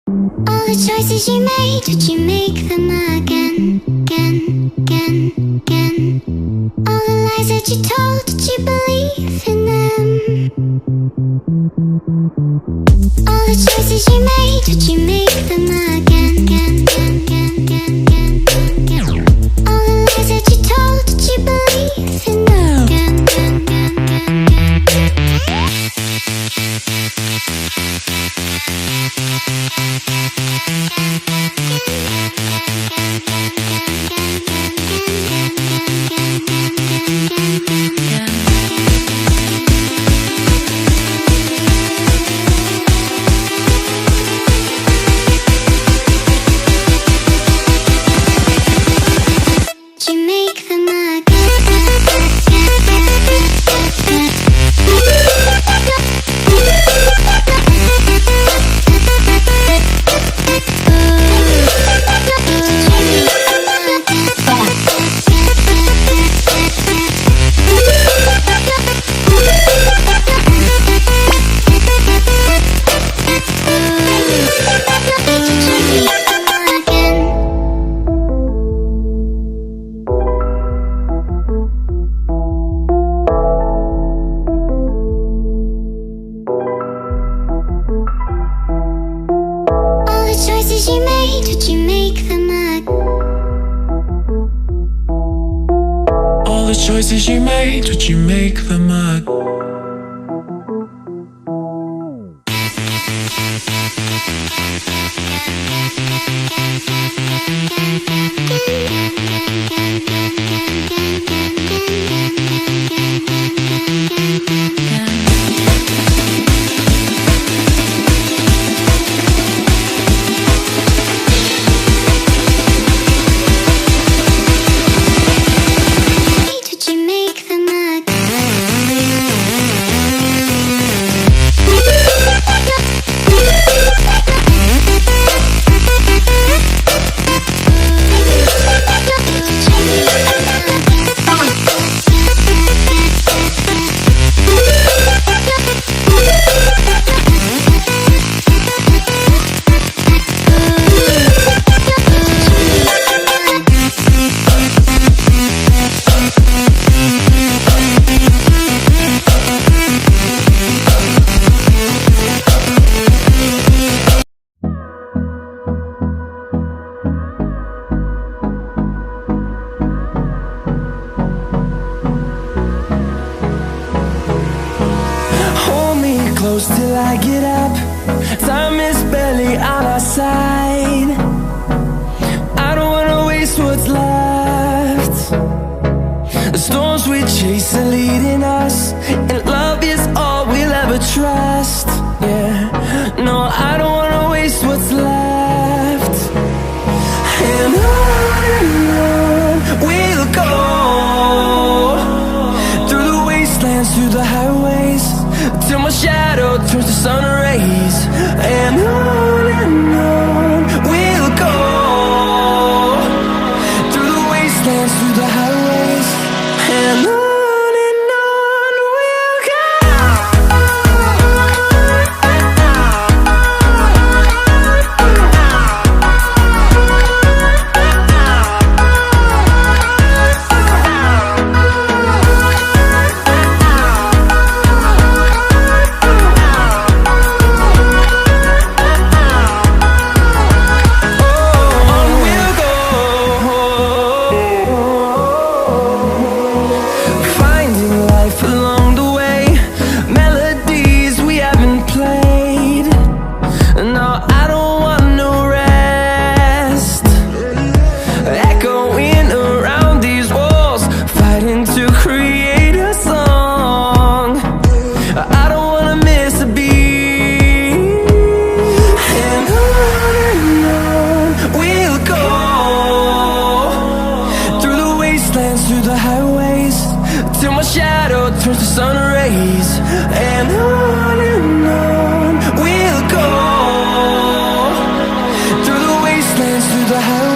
All the choices you made, would you make them again, again, again, again? All the lies that you told, did you believe in them? All the choices you made, would you make them again, again, again, again, again, again? All the lies that you told, did you believe in them? Again, again, again, again, again. Choices you made, would you make them again? Till I get up, time is barely on our side. I don't wanna waste what's left. The storms we chase are leading us, and love is all we'll ever trust. Yeah, no, I don't wanna waste what's left. And on we'll go, through the wastelands, through the highways, till my shadow turns to sun rays. And on we'll go, through the wastelands, through the highways. And on we'll go. Turns to sun rays. And on we'll go, through the wastelands, through the highways.